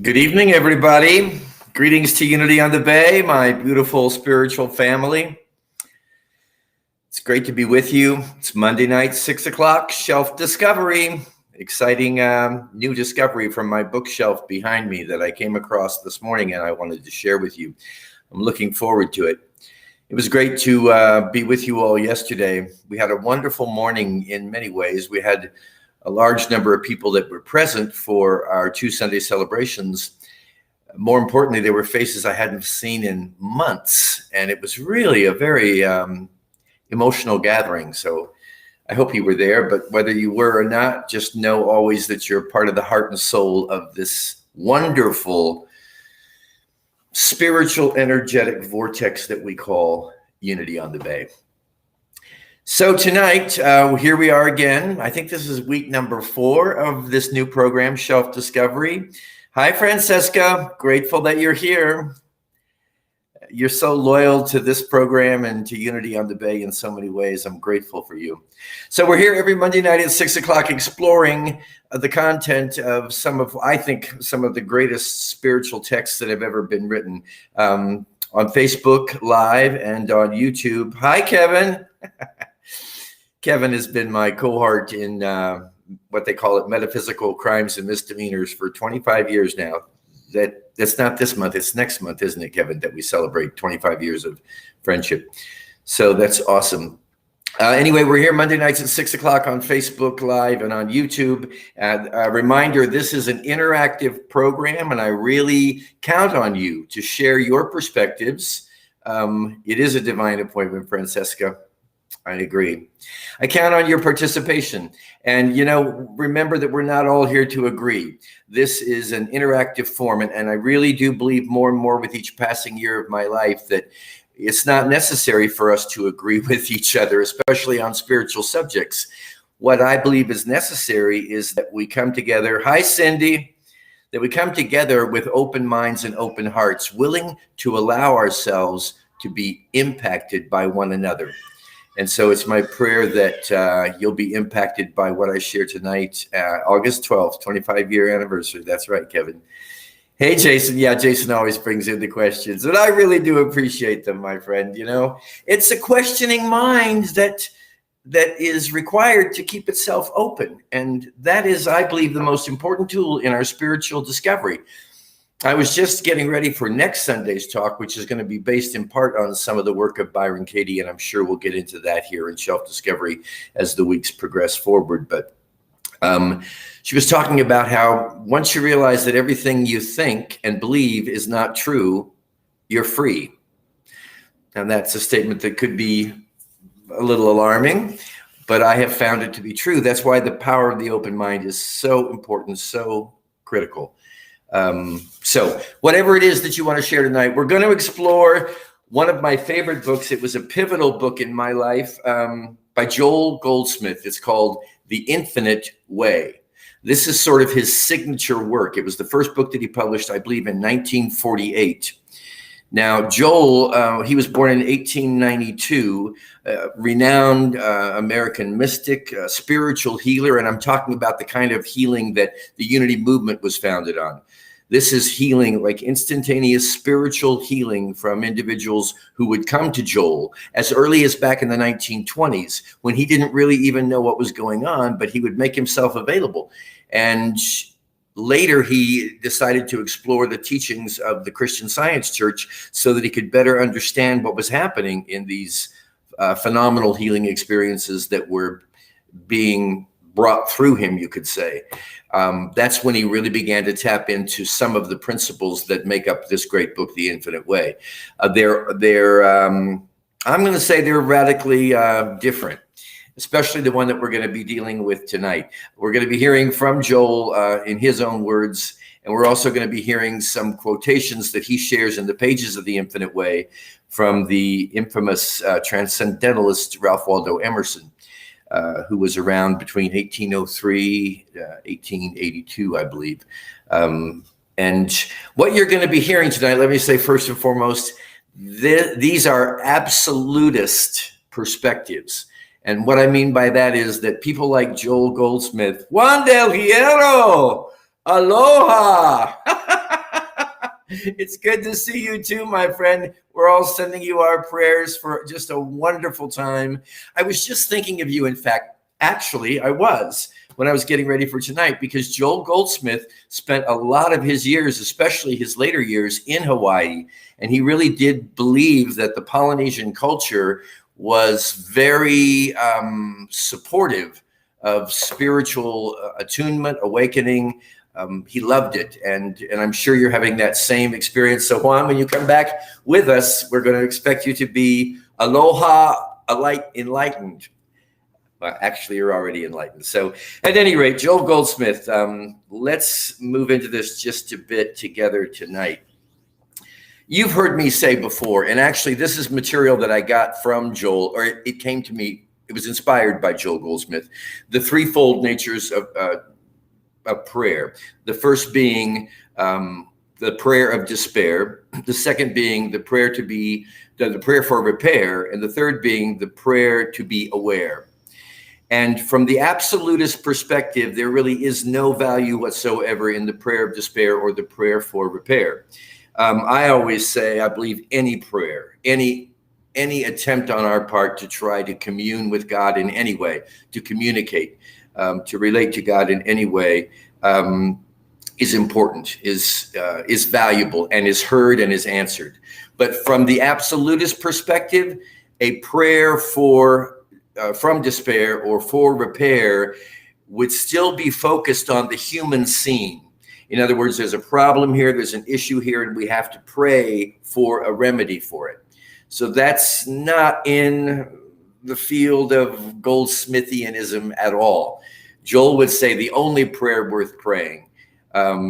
Good evening, everybody. Greetings to Unity on the Bay, my beautiful spiritual family. It's great to be with you. It's Monday night, 6 o'clock, Shelf Discovery. Exciting new discovery from my bookshelf behind me that I came across this morning and I wanted to share with you. I'm looking forward to it. It was great to be with you all yesterday. We had a wonderful morning in many ways. We had a large number of people that were present for our 2 Sunday celebrations. More importantly, they were faces I hadn't seen in months, and it was really a very emotional gathering. So I hope you were there, but whether you were or not, just know always that you're part of the heart and soul of this wonderful spiritual energetic vortex that we call Unity on the Bay. So tonight, here we are again. I think this is week number 4 of this new program, Shelf Discovery. Hi, Francesca. Grateful that you're here. You're so loyal to this program and to Unity on the Bay in so many ways. I'm grateful for you. So we're here every Monday night at 6 o'clock exploring the content of some of the greatest spiritual texts that have ever been written on Facebook Live and on YouTube. Hi, Kevin. Kevin has been my cohort in what they call it, metaphysical crimes and misdemeanors for 25 years now. That's not this month, it's next month, isn't it, Kevin, that we celebrate 25 years of friendship. So that's awesome. Anyway, we're here Monday nights at 6 o'clock on Facebook Live and on YouTube. A reminder, this is an interactive program, and I really count on you to share your perspectives. It is a divine appointment, Francesca. I agree. I count on your participation. And, remember that we're not all here to agree. This is an interactive form. And I really do believe more and more with each passing year of my life that it's not necessary for us to agree with each other, especially on spiritual subjects. What I believe is necessary is that we come together. Hi, Cindy. That we come together with open minds and open hearts, willing to allow ourselves to be impacted by one another. And so it's my prayer that you'll be impacted by what I share tonight, August 12th, 25-year anniversary. That's right, Kevin. Hey, Jason. Yeah, Jason always brings in the questions, and I really do appreciate them, my friend. It's a questioning mind that is required to keep itself open. And that is, I believe, the most important tool in our spiritual discovery. I was just getting ready for next Sunday's talk, which is going to be based in part on some of the work of Byron Katie, and I'm sure we'll get into that here in Shelf Discovery as the weeks progress forward. But she was talking about how once you realize that everything you think and believe is not true, you're free. And that's a statement that could be a little alarming, but I have found it to be true. That's why the power of the open mind is so important, so critical. So whatever it is that you want to share tonight, we're going to explore one of my favorite books. It was a pivotal book in my life by Joel Goldsmith. It's called The Infinite Way. This is sort of his signature work. It was the first book that he published, I believe, in 1948. Now, Joel, he was born in 1892, renowned American mystic, spiritual healer, and I'm talking about the kind of healing that the Unity movement was founded on. This is healing, like instantaneous spiritual healing from individuals who would come to Joel as early as back in the 1920s, when he didn't really even know what was going on, but he would make himself available. And later, he decided to explore the teachings of the Christian Science Church so that he could better understand what was happening in these phenomenal healing experiences that were being brought through him, you could say. That's when he really began to tap into some of the principles that make up this great book, The Infinite Way. I'm going to say they're radically different, especially the one that we're going to be dealing with tonight. We're going to be hearing from Joel in his own words, and we're also going to be hearing some quotations that he shares in the pages of The Infinite Way from the infamous transcendentalist Ralph Waldo Emerson, who was around between 1803, 1882, I believe. And what you're going to be hearing tonight, let me say first and foremost, these are absolutist perspectives. And what I mean by that is that people like Joel Goldsmith, Juan del Hierro, aloha. It's good to see you too, my friend. We're all sending you our prayers for just a wonderful time. I was just thinking of you. In fact, actually, I was when I was getting ready for tonight, because Joel Goldsmith spent a lot of his years, especially his later years, in Hawaii. And he really did believe that the Polynesian culture was very supportive of spiritual attunement, awakening. He loved it, and I'm sure you're having that same experience. So Juan, when you come back with us, we're going to expect you to be aloha, enlightened. Well, actually, you're already enlightened. So at any rate, Joel Goldsmith, let's move into this just a bit together tonight. You've heard me say before, and actually this is material that I got from Joel, or it came to me, it was inspired by Joel Goldsmith, the threefold natures of prayer. The first being the prayer of despair, the second being the prayer for repair, and the third being the prayer to be aware. And from the absolutist perspective, there really is no value whatsoever in the prayer of despair or the prayer for repair. I always say, I believe any prayer, any attempt on our part to try to commune with God in any way, to communicate, to relate to God in any way, is important, is valuable, and is heard and is answered. But from the absolutist perspective, a prayer from despair or for repair would still be focused on the human scene. In other words, there's a problem here, there's an issue here, and we have to pray for a remedy for it. So that's not in the field of Goldsmithianism at all. Joel would say the only prayer worth praying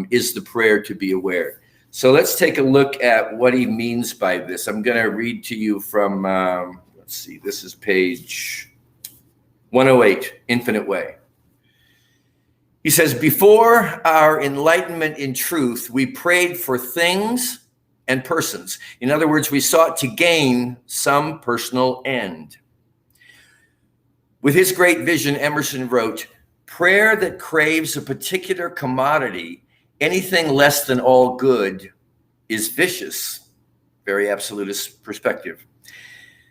is the prayer to be aware. So let's take a look at what he means by this. I'm going to read to you from, let's see, this is page 108, Infinite Way. He says, before our enlightenment in truth, we prayed for things and persons. In other words, we sought to gain some personal end. With his great vision, Emerson wrote, prayer that craves a particular commodity, anything less than all good, is vicious. Very absolutist perspective.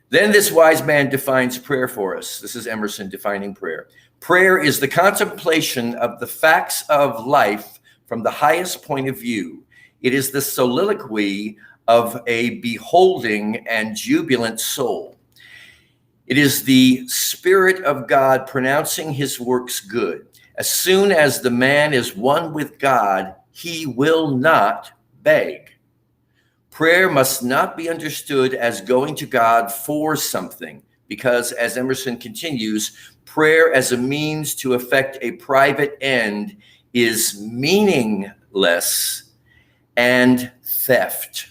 Then this wise man defines prayer for us. This is Emerson defining prayer. Prayer is the contemplation of the facts of life from the highest point of view. It is the soliloquy of a beholding and jubilant soul. It is the Spirit of God pronouncing his works good. As soon as the man is one with God, he will not beg. Prayer must not be understood as going to God for something, because, as Emerson continues, prayer as a means to effect a private end is meaningless and theft.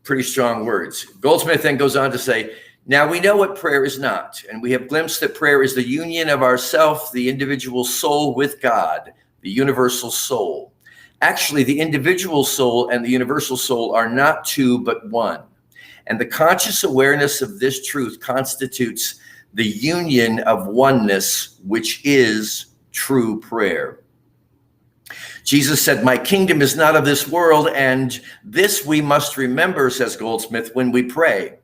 Pretty strong words. Goldsmith then goes on to say, now we know what prayer is not, and we have glimpsed that prayer is the union of ourself, the individual soul, with God, the universal soul. Actually, the individual soul and the universal soul are not two, but one. And the conscious awareness of this truth constitutes the union of oneness, which is true prayer. Jesus said, my kingdom is not of this world, and this we must remember, says Goldsmith, when we pray.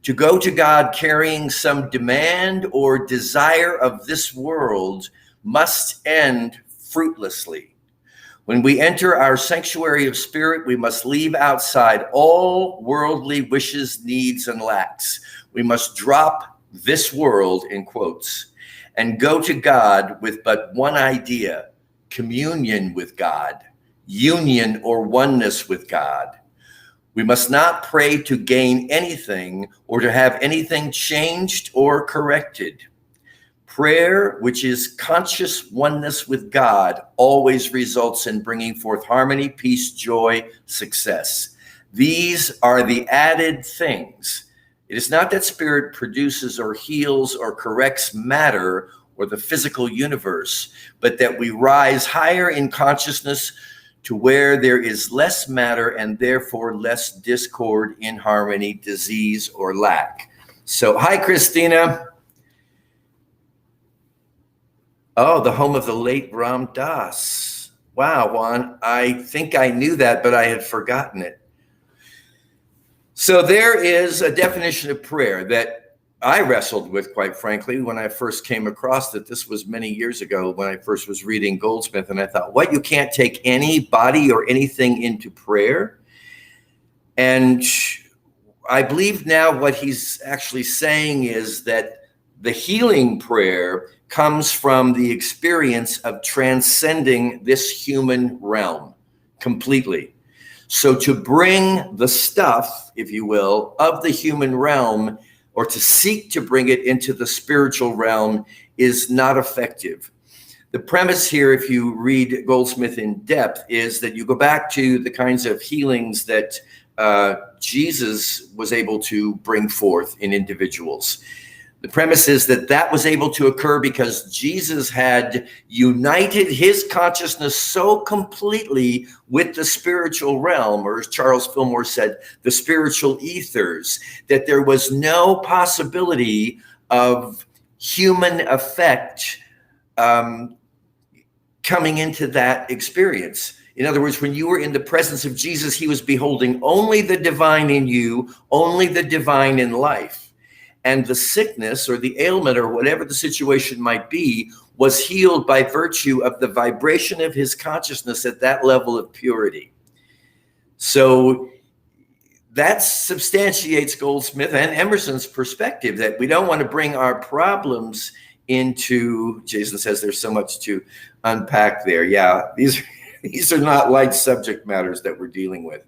To go to God carrying some demand or desire of this world must end fruitlessly. When we enter our sanctuary of spirit, we must leave outside all worldly wishes, needs, and lacks. We must drop this world, in quotes, and go to God with but one idea: communion with God, union or oneness with God. We must not pray to gain anything or to have anything changed or corrected. Prayer, which is conscious oneness with God, always results in bringing forth harmony, peace, joy, success. These are the added things. It is not that spirit produces or heals or corrects matter or the physical universe, but that we rise higher in consciousness to where there is less matter and therefore less discord, inharmony, disease, or lack. So, hi, Christina. Oh, the home of the late Ram Dass. Wow, Juan, I think I knew that, but I had forgotten it. So there is a definition of prayer that I wrestled with, quite frankly, when I first came across it. This was many years ago when I first was reading Goldsmith, and I thought, what, you can't take anybody or anything into prayer? And I believe now what he's actually saying is that the healing prayer comes from the experience of transcending this human realm completely. So to bring the stuff, if you will, of the human realm, or to seek to bring it into the spiritual realm, is not effective. The premise here, if you read Goldsmith in depth, is that you go back to the kinds of healings that Jesus was able to bring forth in individuals. The premise is that that was able to occur because Jesus had united his consciousness so completely with the spiritual realm, or as Charles Fillmore said, the spiritual ethers, that there was no possibility of human effect coming into that experience. In other words, when you were in the presence of Jesus, he was beholding only the divine in you, only the divine in life. And the sickness or the ailment or whatever the situation might be was healed by virtue of the vibration of his consciousness at that level of purity. So that substantiates Goldsmith and Emerson's perspective that we don't want to bring our problems into, Jason says there's so much to unpack there. Yeah, these are not light subject matters that we're dealing with.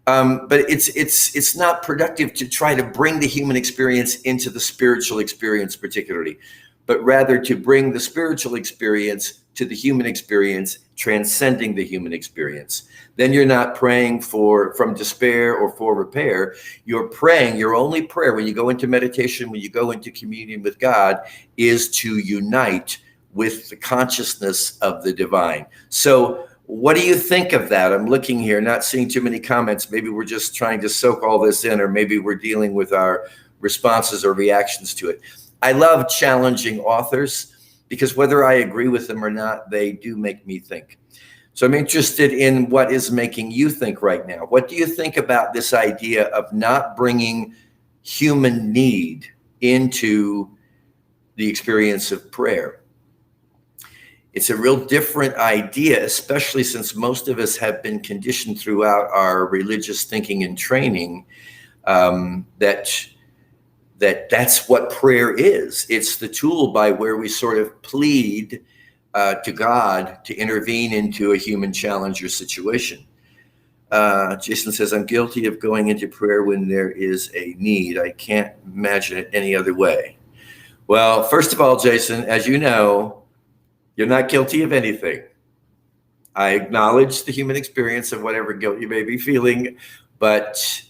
But it's not productive to try to bring the human experience into the spiritual experience particularly, but rather to bring the spiritual experience to the human experience, transcending the human experience. Then you're not praying from despair or for repair. You're praying, your only prayer when you go into meditation, when you go into communion with God, is to unite with the consciousness of the divine. So what do you think of that? I'm looking here, not seeing too many comments. Maybe we're just trying to soak all this in, or maybe we're dealing with our responses or reactions to it. I love challenging authors because whether I agree with them or not, they do make me think. So I'm interested in what is making you think right now. What do you think about this idea of not bringing human need into the experience of prayer? It's a real different idea, especially since most of us have been conditioned throughout our religious thinking and training that's what prayer is. It's the tool by where we sort of plead to God to intervene into a human challenge or situation. Jason says, I'm guilty of going into prayer when there is a need. I can't imagine it any other way. Well, first of all, Jason, as you know, you're not guilty of anything. I acknowledge the human experience of whatever guilt you may be feeling, but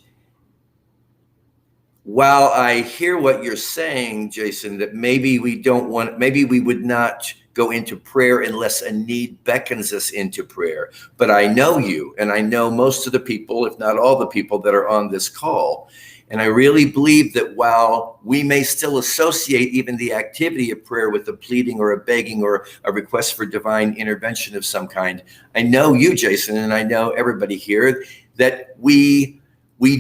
while I hear what you're saying, Jason, that maybe we would not go into prayer unless a need beckons us into prayer. But I know you, and I know most of the people, if not all the people that are on this call. And I really believe that while we may still associate even the activity of prayer with a pleading or a begging or a request for divine intervention of some kind, I know you, Jason, and I know everybody here, that we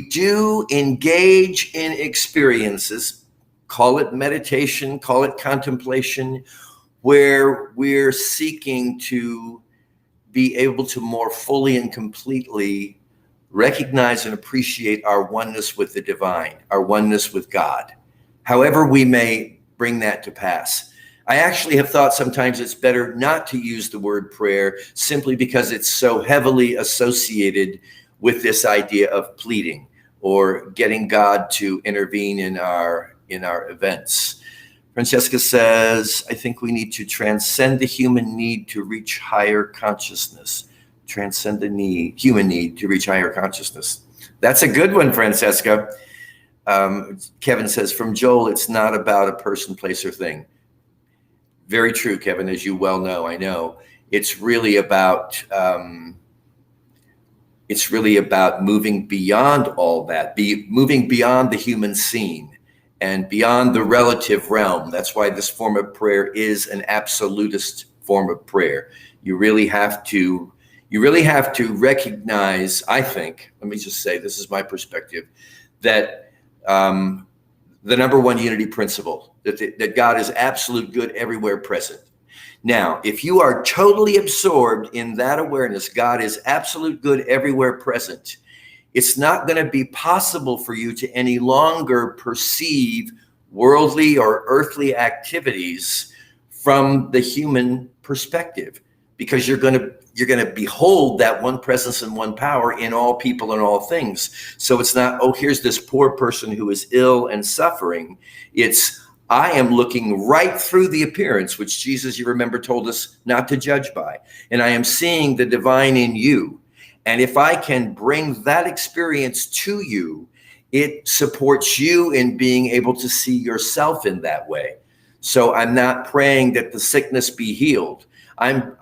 do engage in experiences, call it meditation, call it contemplation, where we're seeking to be able to more fully and completely recognize and appreciate our oneness with the divine, our oneness with God, however we may bring that to pass. I actually have thought sometimes it's better not to use the word prayer simply because it's so heavily associated with this idea of pleading or getting God to intervene in our events. Francesca says, I think we need to transcend the human need to reach higher consciousness. Transcend the human need to reach higher consciousness. That's a good one, Francesca. Kevin says, from Joel, it's not about a person, place, or thing. Very true, Kevin, as you well know, I know. It's really about moving beyond all that, moving beyond the human scene and beyond the relative realm. That's why this form of prayer is an absolutist form of prayer. You really have to recognize, I think, let me just say, this is my perspective, that the number one unity principle, that God is absolute good everywhere present. Now, if you are totally absorbed in that awareness, God is absolute good everywhere present, it's not going to be possible for you to any longer perceive worldly or earthly activities from the human perspective, because you're going to behold that one presence and one power in all people and all things. So it's not, oh, here's this poor person who is ill and suffering. It's, I am looking right through the appearance, which Jesus, you remember, told us not to judge by. And I am seeing the divine in you. And if I can bring that experience to you, it supports you in being able to see yourself in that way. So I'm not praying that the sickness be healed. I'm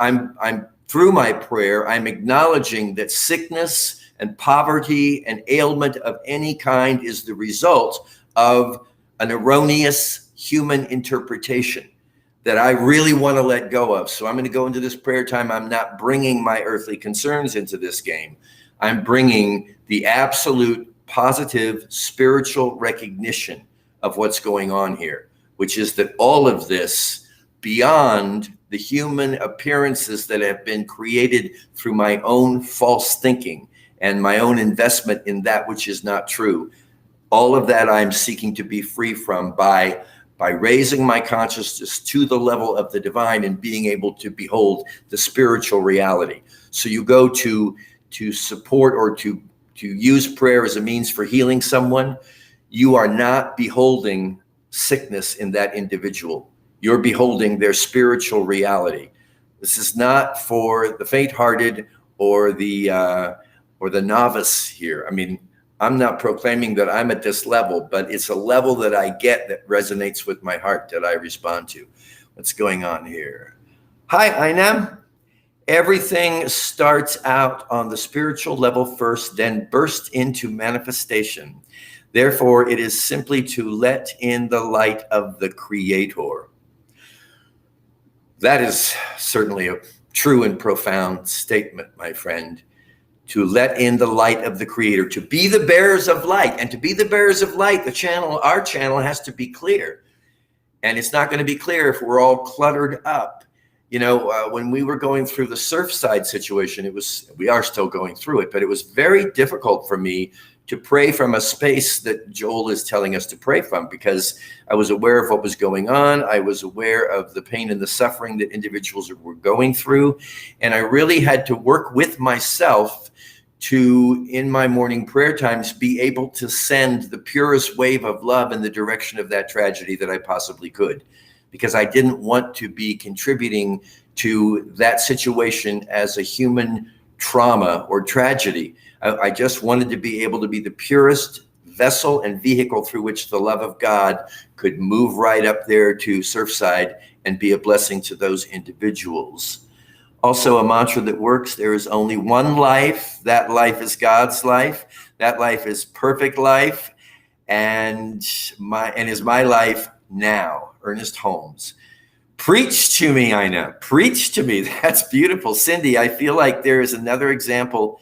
through my prayer, I'm acknowledging that sickness and poverty and ailment of any kind is the result of an erroneous human interpretation that I really want to let go of. So I'm going to go into this prayer time. I'm not bringing my earthly concerns into this game. I'm bringing the absolute positive spiritual recognition of what's going on here, which is that all of this, beyond the human appearances that have been created through my own false thinking and my own investment in that which is not true, all of that I'm seeking to be free from by raising my consciousness to the level of the divine and being able to behold the spiritual reality. So you go to support or to use prayer as a means for healing someone. You are not beholding sickness in that individual. You're beholding their spiritual reality. This is not for the faint-hearted or the novice here. I mean, I'm not proclaiming that I'm at this level, but it's a level that I get that resonates with my heart that I respond to. What's going on here? Hi, Ainam. Everything starts out on the spiritual level first, then bursts into manifestation. Therefore, it is simply to let in the light of the Creator. That is certainly a true and profound statement, my friend. To let in the light of the Creator, to be the bearers of light. And to be the bearers of light, our channel has to be clear. And it's not going to be clear if we're all cluttered up. You know, when we were going through the Surfside situation, we are still going through it, but it was very difficult for me to pray from a space that Joel is telling us to pray from, because I was aware of what was going on. I was aware of the pain and the suffering that individuals were going through. And I really had to work with myself to, in my morning prayer times, be able to send the purest wave of love in the direction of that tragedy that I possibly could, because I didn't want to be contributing to that situation as a human trauma or tragedy. I just wanted to be able to be the purest vessel and vehicle through which the love of God could move right up there to Surfside and be a blessing to those individuals. Also, a mantra that works: there is only one life. That life is God's life. That life is perfect life, and is my life now. Ernest Holmes. Preach to me, Ina. Preach to me. That's beautiful. Cindy, I feel like there is another example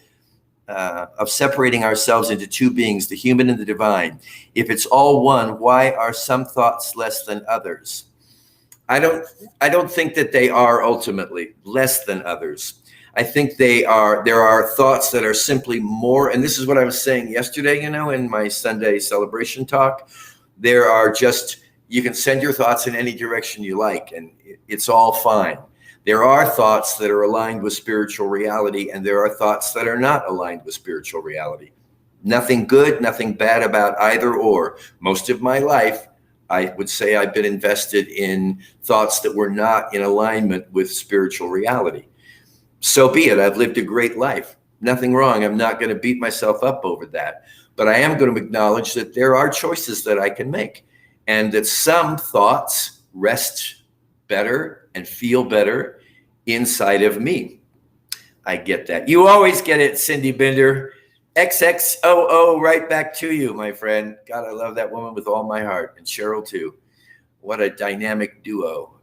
of separating ourselves into two beings, the human and the divine. If it's all one, why are some thoughts less than others? I don't think that they are ultimately less than others. I think there are thoughts that are simply more, and this is what I was saying yesterday, in my Sunday celebration talk. There are just, you can send your thoughts in any direction you like, and it's all fine. There are thoughts that are aligned with spiritual reality, and there are thoughts that are not aligned with spiritual reality. Nothing good, nothing bad about either or. Most of my life, I would say I've been invested in thoughts that were not in alignment with spiritual reality. So be it. I've lived a great life. Nothing wrong. I'm not going to beat myself up over that. But I am going to acknowledge that there are choices that I can make, and that some thoughts rest better and feel better inside of me. I get that. You always get it, Cindy Binder. XXOO, right back to you, my friend. God, I love that woman with all my heart, and Cheryl too. What a dynamic duo.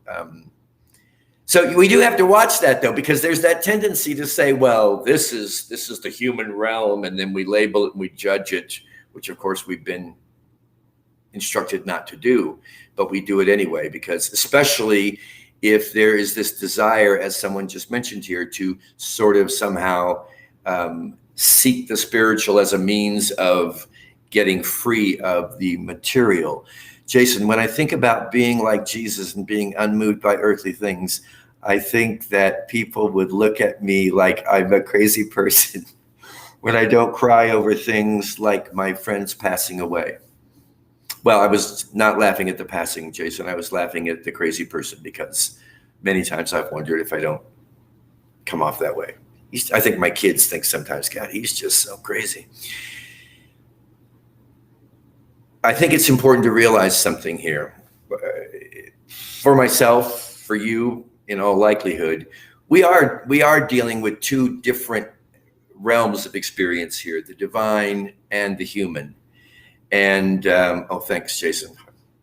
So we do have to watch that, though, because there's that tendency to say, well, this is the human realm, and then we label it and we judge it, which of course we've been instructed not to do, but we do it anyway, because especially if there is this desire, as someone just mentioned here, to sort of somehow seek the spiritual as a means of getting free of the material. Jason, when I think about being like Jesus and being unmoved by earthly things, I think that people would look at me like I'm a crazy person when I don't cry over things like my friends passing away. Well, I was not laughing at the passing, Jason. I was laughing at the crazy person, because many times I've wondered if I don't come off that way. I think my kids think sometimes, God, he's just so crazy. I think it's important to realize something here. For myself, for you, in all likelihood, we are dealing with two different realms of experience here, the divine and the human. And, oh, thanks, Jason.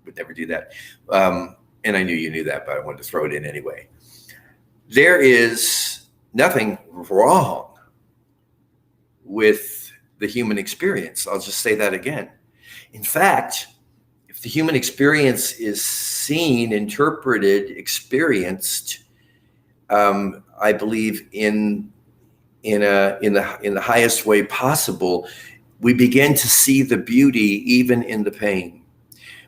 Would never do that. And I knew you knew that, but I wanted to throw it in anyway. There is nothing wrong with the human experience. I'll just say that again. In fact, if the human experience is seen, interpreted, experienced, I believe in the highest way possible, we begin to see the beauty even in the pain.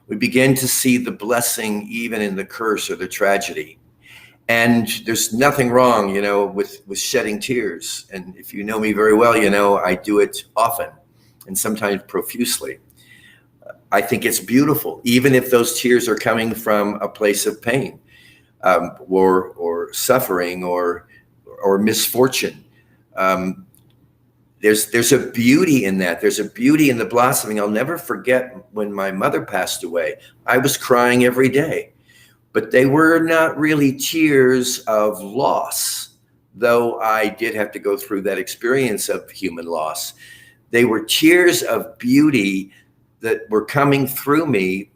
We begin to see the blessing even in the curse or the tragedy. And there's nothing wrong, with shedding tears. And if you know me very well, I do it often and sometimes profusely. I think it's beautiful, even if those tears are coming from a place of pain, or suffering or misfortune. There's a beauty in that. There's a beauty in the blossoming. I'll never forget when my mother passed away. I was crying every day, but they were not really tears of loss, though I did have to go through that experience of human loss. They were tears of beauty that were coming through me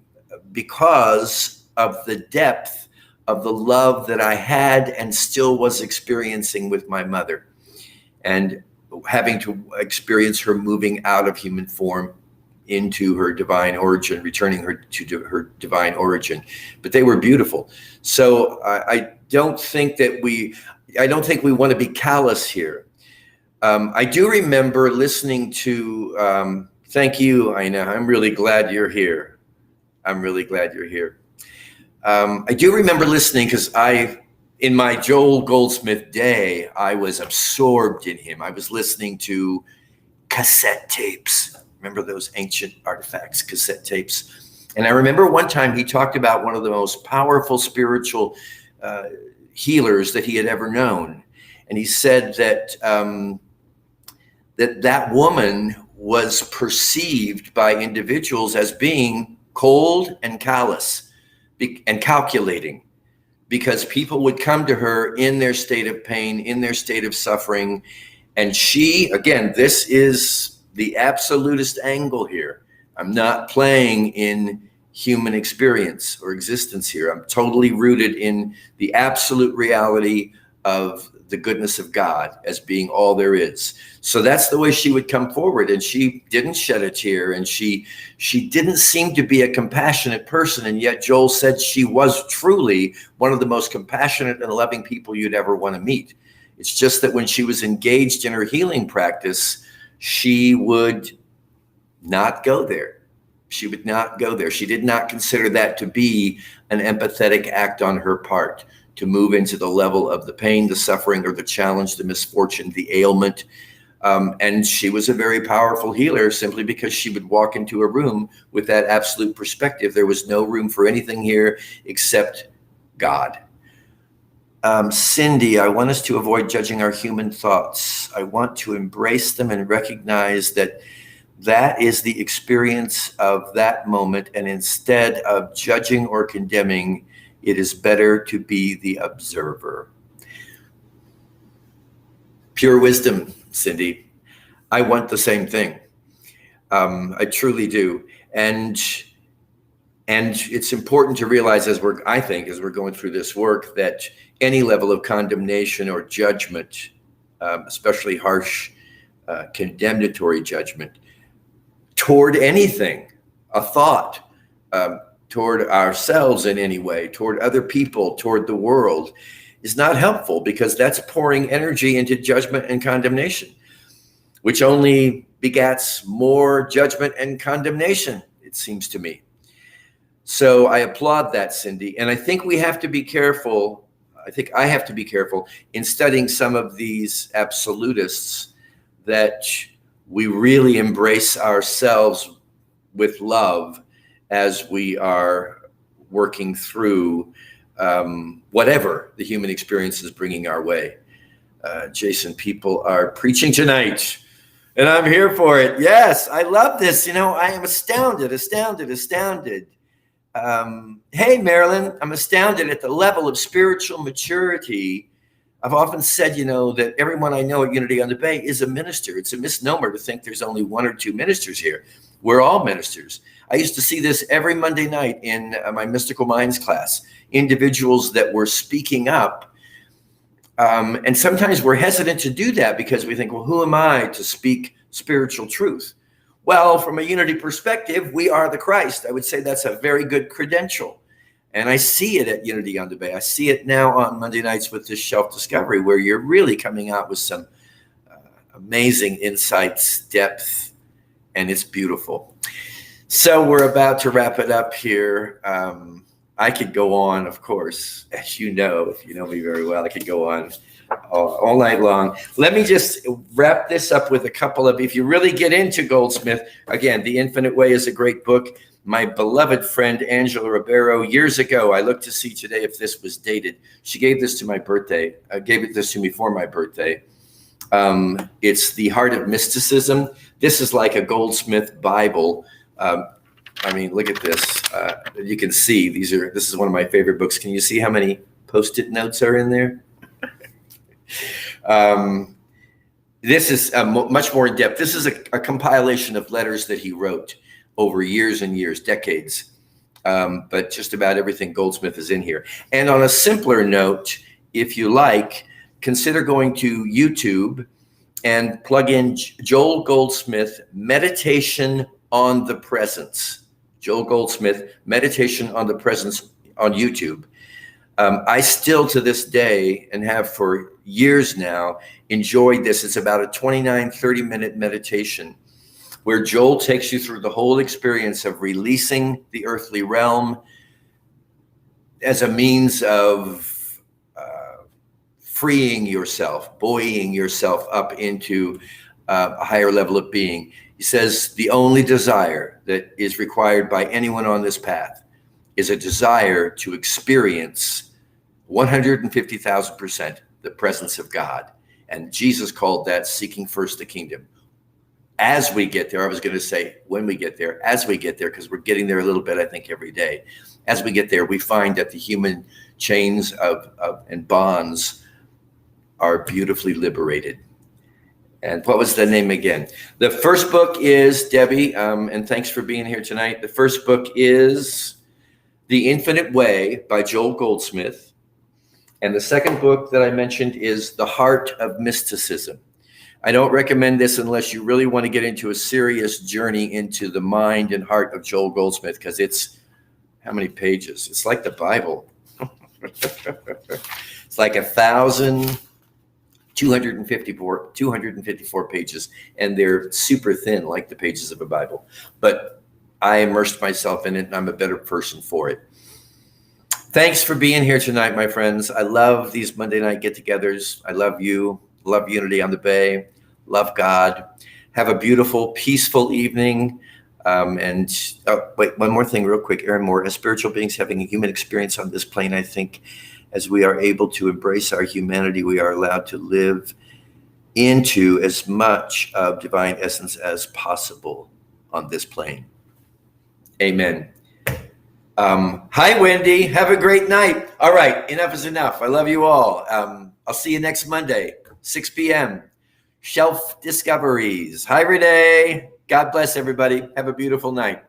because of the depth of the love that I had and still was experiencing with my mother, and having to experience her moving out of human form into her divine origin, returning her to her divine origin. But they were beautiful. So I don't think we want to be callous here. I do remember listening to, thank you, Aina. I'm really glad you're here. I do remember listening because in my Joel Goldsmith day, I was absorbed in him. I was listening to cassette tapes. Remember those ancient artifacts, cassette tapes? And I remember one time he talked about one of the most powerful spiritual healers that he had ever known. And he said that that woman was perceived by individuals as being cold and callous and calculating, because people would come to her in their state of pain, in their state of suffering. And she, again, this is the absolutist angle here. I'm not playing in human experience or existence here. I'm totally rooted in the absolute reality of the goodness of God as being all there is. So that's the way she would come forward. And she didn't shed a tear, and she didn't seem to be a compassionate person. And yet Joel said she was truly one of the most compassionate and loving people you'd ever want to meet. It's just that when she was engaged in her healing practice, she would not go there. She would not go there. She did not consider that to be an empathetic act on her part, to move into the level of the pain, the suffering, or the challenge, the misfortune, the ailment. And she was a very powerful healer simply because she would walk into a room with that absolute perspective. There was no room for anything here except God. Cindy, I want us to avoid judging our human thoughts. I want to embrace them and recognize that that is the experience of that moment. And instead of judging or condemning, it is better to be the observer. Pure wisdom, Cindy. I want the same thing. I truly do. And And it's important to realize as we're going through this work, that any level of condemnation or judgment, especially harsh, condemnatory judgment toward anything, a thought, toward ourselves in any way, toward other people, toward the world, is not helpful, because that's pouring energy into judgment and condemnation, which only begats more judgment and condemnation, it seems to me. So I applaud that, Cindy. And I think we have to be careful. I think I have to be careful in studying some of these absolutists, that we really embrace ourselves with love as we are working through whatever the human experience is bringing our way. Jason, people are preaching tonight, and I'm here for it. Yes, I love this. I am astounded. Hey, Marilyn, I'm astounded at the level of spiritual maturity. I've often said, that everyone I know at Unity on the Bay is a minister. It's a misnomer to think there's only one or two ministers here. We're all ministers. I used to see this every Monday night in my Mystical Minds class, individuals that were speaking up. And sometimes we're hesitant to do that because we think, well, who am I to speak spiritual truth? Well, from a Unity perspective, we are the Christ. I would say that's a very good credential. And I see it at Unity on the Bay. I see it now on Monday nights with this Shelf Discovery, where you're really coming out with some amazing insights, depth, and it's beautiful. So we're about to wrap it up here. I could go on, of course, as you know, if you know me very well, I could go on all night long. Let me just wrap this up with a couple of, if you really get into Goldsmith, again, The Infinite Way is a great book. My beloved friend, Angela Ribeiro, years ago, I looked to see today if this was dated. She gave this to my birthday. Gave this to me for my birthday. It's The Heart of Mysticism. This is like a Goldsmith Bible. Look at this. You can see this is one of my favorite books. Can you see how many Post-it notes are in there? This is much more in depth. This is a compilation of letters that he wrote over years and years, decades. But just about everything Goldsmith is in here. And on a simpler note, if you like, consider going to YouTube and plug in Joel Goldsmith, Meditation on the Presence. Joel Goldsmith, Meditation on the Presence on YouTube. I still to this day, and have for years now, enjoyed this. It's about a 30-minute meditation where Joel takes you through the whole experience of releasing the earthly realm as a means of freeing yourself, buoying yourself up into a higher level of being. He says the only desire that is required by anyone on this path is a desire to experience 150,000% the presence of God. And Jesus called that seeking first the kingdom. As we get there, I was going to say when we get there, as we get there, because we're getting there a little bit, I think, every day. As we get there, we find that the human chains and bonds are beautifully liberated. And what was the name again? The first book is, Debbie, and thanks for being here tonight. The first book is The Infinite Way by Joel Goldsmith. And the second book that I mentioned is The Heart of Mysticism. I don't recommend this unless you really want to get into a serious journey into the mind and heart of Joel Goldsmith, because it's, how many pages? It's like the Bible. It's like 1,254 pages, and they're super thin, like the pages of a Bible. But I immersed myself in it, and I'm a better person for it. Thanks for being here tonight, my friends. I love these Monday night get-togethers. I love you. Love Unity on the Bay. Love God. Have a beautiful, peaceful evening. Wait, one more thing real quick, Aaron Moore. As spiritual beings having a human experience on this plane, I think as we are able to embrace our humanity, we are allowed to live into as much of divine essence as possible on this plane. Amen. Hi, Wendy. Have a great night. All right. Enough is enough. I love you all. I'll see you next Monday, 6 p.m. Shelf Discoveries. Hi, Renee. God bless everybody. Have a beautiful night.